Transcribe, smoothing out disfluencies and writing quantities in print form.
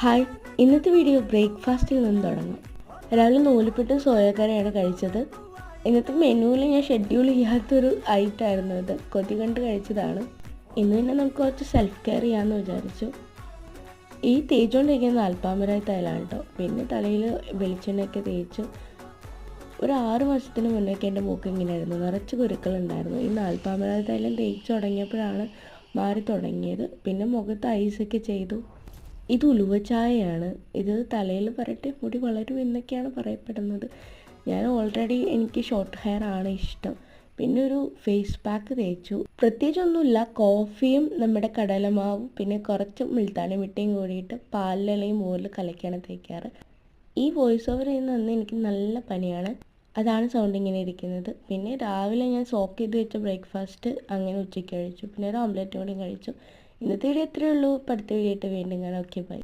Hi, ഇന്നത്തെ video ബ്രേക്ക്ഫാസ്റ്റിൽ നിന്ന് തുടങ്ങാം. രാവിലെ നൂലിപ്പുട്ടും സോയാക്കറിയാണ് കഴിച്ചത്. ഇന്നത്തെ മെനുവിൽ ഞാൻ ഷെഡ്യൂൾ ചെയ്യാത്തൊരു ഐറ്റമായിരുന്നു ഇത്. കൊതി കണ്ട് കഴിച്ചതാണ്. ഇന്ന് തന്നെ നമുക്ക് കുറച്ച് സെൽഫ് കെയർ ചെയ്യാമെന്ന് വിചാരിച്ചു. ഈ തേച്ചുകൊണ്ടിരിക്കുന്ന അൽപ്പാമരായി തൈലാണ് കേട്ടോ. പിന്നെ തലയിൽ വെളിച്ചെണ്ണയൊക്കെ തേച്ചു. ഒരു 6 മാസത്തിന് മുന്നേക്ക് എൻ്റെ മൂക്ക് ഇങ്ങനെയായിരുന്നു, നിറച്ച് കുരുക്കളുണ്ടായിരുന്നു. ഈ നാൽപ്പാമരായി തൈലം തേച്ച് തുടങ്ങിയപ്പോഴാണ് മാറി തുടങ്ങിയത്. പിന്നെ മുഖത്ത് ഐസൊക്കെ ചെയ്തു. ഇത് ഉലുവ ചായയാണ്. ഇത് തലയിൽ പുരട്ടി മുടി വളരും എന്നൊക്കെയാണ് പറയപ്പെടുന്നത്. ഞാൻ ഓൾറെഡി എനിക്ക് ഷോർട്ട് ഹെയർ ആണ് ഇഷ്ടം. പിന്നെ ഒരു ഫേസ് പാക്ക് തേച്ചു. പ്രത്യേകിച്ചൊന്നുമില്ല, കോഫിയും നമ്മുടെ കടലമാവും പിന്നെ കുറച്ച് മുൾത്താനി മിട്ടിയും കൂടിയിട്ട് പാലിൽ അല്ലെങ്കിൽ മോരിൽ കലക്കിയാണ് തേക്കാറ്. ഈ വോയിസ് ഓവർ ചെയ്യുന്ന അന്ന് എനിക്ക് നല്ല പനിയാണ്, അതാണ് സൗണ്ട് ഇങ്ങനെ ഇരിക്കുന്നത്. പിന്നെ രാവിലെ ഞാൻ സോക്ക് ചെയ്ത് വെച്ച ബ്രേക്ക്ഫാസ്റ്റ് അങ്ങനെ ഉച്ചയ്ക്ക് കഴിച്ചു. പിന്നെ ഒരു ഓംലെറ്റും കൂടി കഴിച്ചു. ഇന്നത്തെ വീഡിയോ ഇത്രയേ ഉള്ളൂ. അടുത്ത വീഡിയോ ആയിട്ട് വീണ്ടും കാണാം. Okay, by.